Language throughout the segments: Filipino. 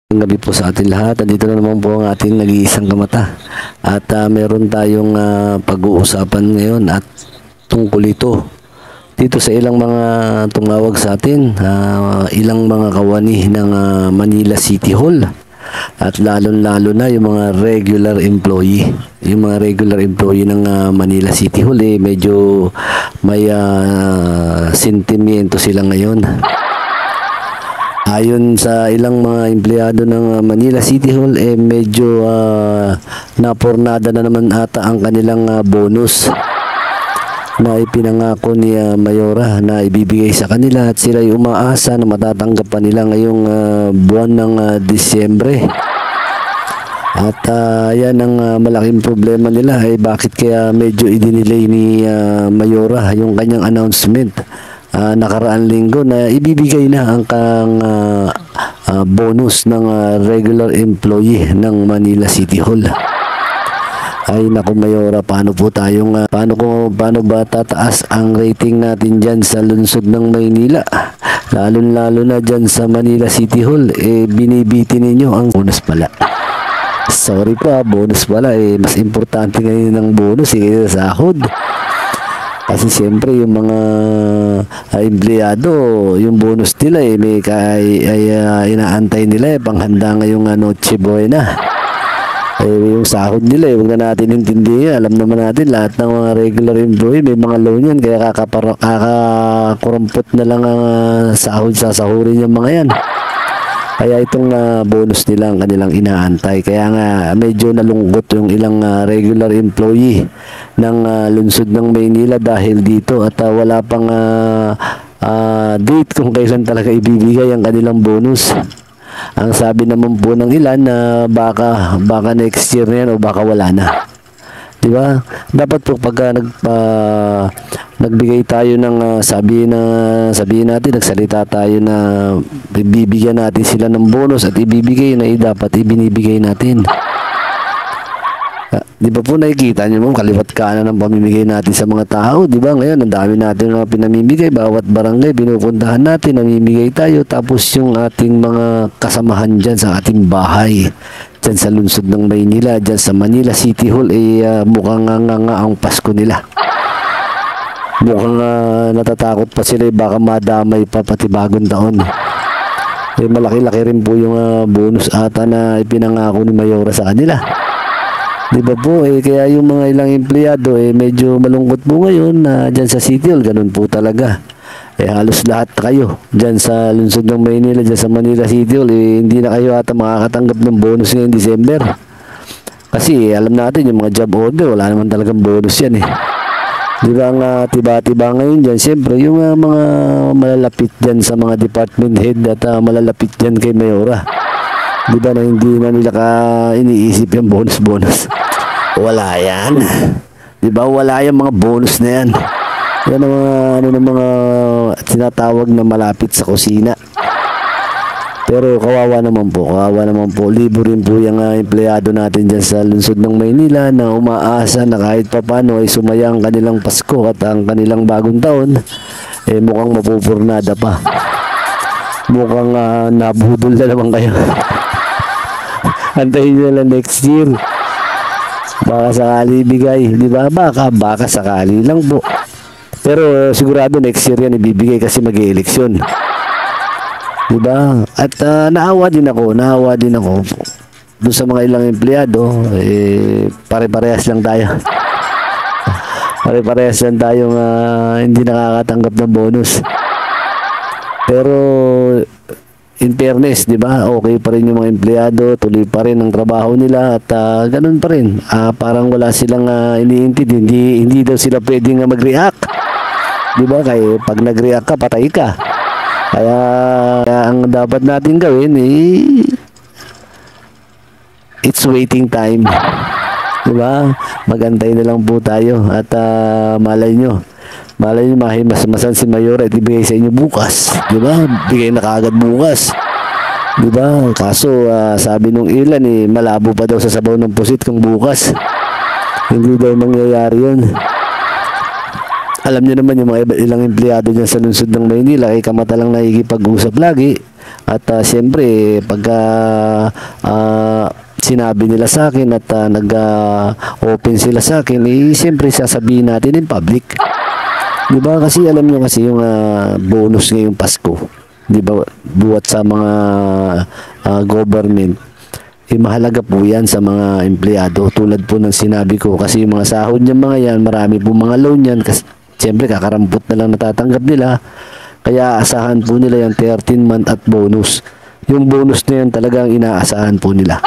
Gabi po sa ating lahat. Andito na naman po ang ating nag-iisang kamata. At meron tayong pag-uusapan ngayon at tungkol ito. Dito sa ilang mga tumawag sa atin, ilang mga kawani ng Manila City Hall. At lalo-lalo na yung mga regular employee. Yung mga regular employee ng Manila City Hall, medyo may sentimiento sila ngayon. Ayon sa ilang mga empleyado ng Manila City Hall, medyo napornada na naman ata ang kanilang bonus na ipinangako ni Mayora na ibibigay sa kanila, at sila ay umaasa na matatanggap pa nila ngayong buwan ng Disyembre. At yan ang malaking problema nila, bakit kaya medyo idinilay ni Mayora yung kanyang announcement nakaraan linggo na ibibigay na ang bonus ng regular employee ng Manila City Hall. Ay naku Mayora, paano ba tataas ang rating natin dyan sa lungsod ng Maynila? Lalo na dyan sa Manila City Hall, binibiti ninyo ang bonus pala. Sorry pa, bonus pala, mas importante ngayon ng bonus kaysa sa sahod. Kasi siyempre yung mga empleyado, yung bonus nila inaantay nila panghanda ngayong Noche Buena. Yung sahod nila huwag na natin intindihin. Alam naman natin lahat ng mga regular employee may mga loan yan, kaya kakakurumpot na lang ang sahod sasahurin yung mga yan. Kaya itong bonus nila ang kanilang inaantay. Kaya nga medyo nalungkot yung ilang regular employee ng lungsod ng Maynila dahil dito, at wala pang date kung kailan talaga ibibigay ang kanilang bonus. Ang sabi naman po ng ilan na baka next year na yan o baka wala na. Diba? Dapat po pagka nagbigay tayo ng sabihin natin, nagsalita tayo na bibigyan natin sila ng bonus at ibibigay na dapat ibinibigay natin. Di ba po nakikita nyo mo kaliwat kanan ng pamimigay natin sa mga tao? Di ba ngayon ang dami natin mga pinamimigay, bawat barangay pinupuntahan natin, namimigay tayo, tapos yung ating mga kasamahan dyan sa ating bahay dyan sa lungsod ng Maynila, dyan sa Manila City Hall, mukhang nga ang Pasko nila. Mukhang natatakot pa sila, baka madamay pa pati bagong taon. Malaki-laki rin po yung bonus ata na ipinangako ni Mayora sa kanila. Di ba po, kaya yung mga ilang empleyado medyo malungkot po ngayon dyan sa City Hall, ganun po talaga. Halos lahat kayo dyan sa lungsod ng Maynila, dyan sa Manila City Hall, hindi na kayo ata makakatanggap ng bonus ngayong December. Kasi alam natin yung mga job order, wala naman talagang bonus yan Di ba nga tiba-tiba ngayon dyan, siyempre yung mga malalapit dyan sa mga department head at malalapit dyan kay Mayora. Di ba na hindi na nila iniisip yung bonus. Wala yan. Di ba wala yung mga bonus na yan. Yan ang mga tinatawag na malapit sa kusina. Pero kawawa naman po. Libo rin po yung empleyado natin dyan sa lungsod ng Maynila na umaasa na kahit papano ay sumaya ang kanilang Pasko at ang kanilang bagong taon, mukhang mapupurnada pa. Mukhang nabudol na naman kayo. Antayin nyo lang next year. Baka sakali ibigay. Di ba? Baka sakali lang po. Pero sigurado next year yan ibibigay kasi mag-e-eleksyon. Di ba? At naawa din ako doon sa mga ilang empleyado. Pare-parehas lang tayo. Pare-parehas lang tayong hindi nakakatanggap ng bonus. Pero in fairness, di ba? Okay pa rin yung mga empleyado, tuloy pa rin ang trabaho nila at ganun pa rin. Parang wala silang iniintindi, hindi daw sila pwedeng mag-react. Di ba? Kaya pag nag-react ka, patay ka. Kaya ang dapat natin gawin it's waiting time. Di ba? Magantay na lang po tayo at malay nyo mahimasmasan si Mayora at ibigay sa inyo bukas. Di ba? Bigay na kaagad bukas. Di ba? Kaso sabi nung ilan malabo pa daw sa sabaw ng pusit kung bukas. Hindi daw mangyayari yun. Alam niyo naman yung mga ilang empleyado dyan sa lungsod ng Maynila ay kamata lang nakikipag-usap lagi. At siyempre, pagka sinabi nila sa akin at nag-open sila sa akin, siyempre sasabihin natin in public. Di ba? Kasi alam niyo kasi yung bonus ngayong Pasko. Di ba? Buwat sa mga government, mahalaga po yan sa mga empleyado. Tulad po ng sinabi ko, kasi yung mga sahod niya mga yan, marami po mga loan yan. Kasi siyempre, kakarampot na lang natatanggap nila. Kaya asahan po nila yung 13-month at bonus. Yung bonus na yan talagang inaasahan po nila.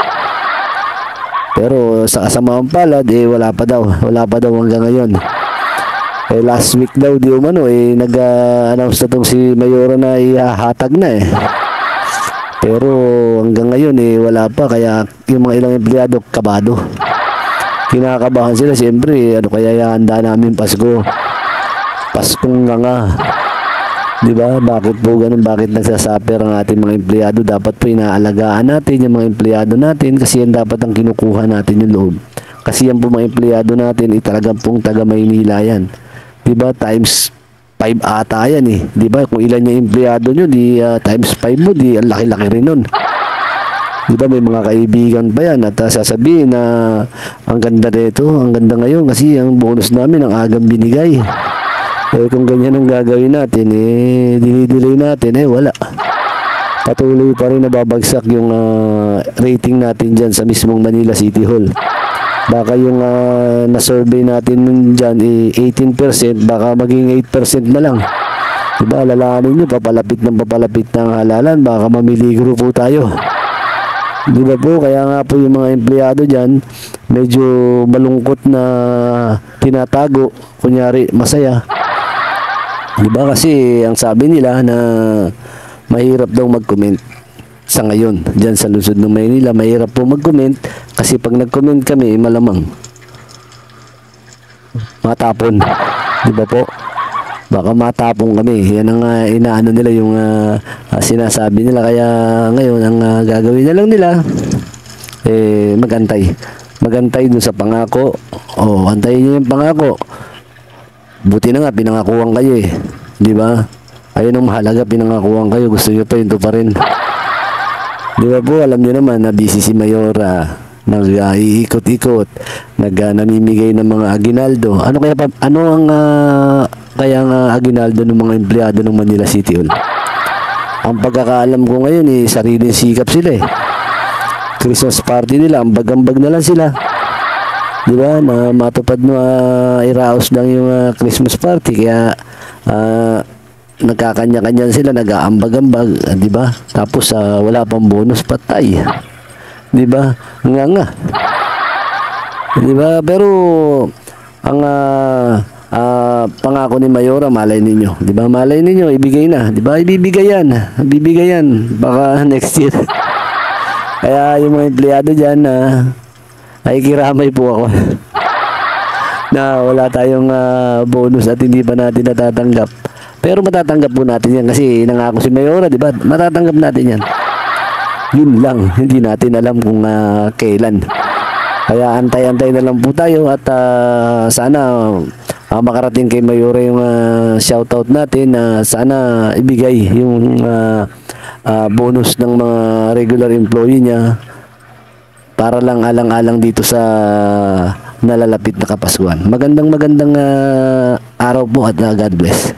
Pero sa kasamaang palad, wala pa daw. Wala pa daw hanggang ngayon. Last week daw, di umano, nag-announce na itong si Mayora na ihahatag na Pero hanggang ngayon, wala pa. Kaya yung mga ilang empleyado, kabado. Kinakabahan sila, siyempre, ano kaya ihahanda namin Pasko? Paskong nga. Di ba? Bakit po ganun? Bakit nagsasuffer ang ating mga empleyado? Dapat po inaalagaan natin yung mga empleyado natin kasi yan dapat ang kinukuha natin yung loob. Kasi yan po mga empleyado natin, talagang pong taga Maynila yan. Di ba? Times 5 ata yan Di ba? Kung ilan yung empleyado nyo, times 5 mo, ang laki-laki rin nun. Di ba? May mga kaibigan pa yan at sasabihin na ang ganda nito, ang ganda ngayon kasi ang bonus namin ang agang binigay. Kung ganyan ang gagawin natin, dinidelay natin, wala. Patuloy pa rin nababagsak yung rating natin dyan sa mismong Manila City Hall. Baka yung na-survey natin dyan, 18%, baka maging 8% na lang. Diba, alalahanin nyo, papalapit ng halalan, baka mamiligro po tayo. Diba po, kaya nga po yung mga empleyado dyan, medyo malungkot na tinatago, kunyari masaya. Diba kasi ang sabi nila na mahirap daw mag-comment sa ngayon dyan sa lungsod ng Maynila, mahirap po mag-comment kasi pag nag-comment kami malamang matapon, diba po? Baka matapon kami. Yan ang inaano nila, yung sinasabi nila. Kaya ngayon ang gagawin na lang nila magantay dun sa pangako. Antayin niyo yung pangako. Buti na nga, pinangakuhan kayo Di ba? Ayun ang mahalaga, pinangakuhan kayo. Gusto nyo pa yun pa rin. Di ba po, alam nyo naman na busy si Mayora. Nag-iikot-ikot. Namimigay ng mga aginaldo. Ano ang kaya nga aginaldo ng mga empleyado ng Manila City Hall? Ang pagkakaalam ko ngayon, sariling sikap sila Christmas party nila, ambag-ambag na lang sila. Di ba? Matupad mo, iraos lang yung Christmas party. Kaya, nagkakanya-kanya sila, nag-aambag-ambag. Di ba? Tapos, wala pang bonus, patay. Di ba? Nga. Di ba? Pero, ang pangako ni Mayora, malay ninyo. Di ba? Malay ninyo, ibigay na. Di ba? Ibibigay yan. Baka next year. Kaya, yung mga empleyado dyan, ay kiramay po ako na wala tayong bonus at hindi pa natin natatanggap. Pero matatanggap po natin yan kasi nangako si Mayora, di ba? Matatanggap natin yan. Yun lang, hindi natin alam kung kailan. Kaya antay-antay na lang po tayo at sana makarating kay Mayora yung shoutout natin na sana ibigay yung bonus ng mga regular employee niya para lang alang-alang dito sa nalalapit na Kapaskuhan. Magandang araw po at God bless.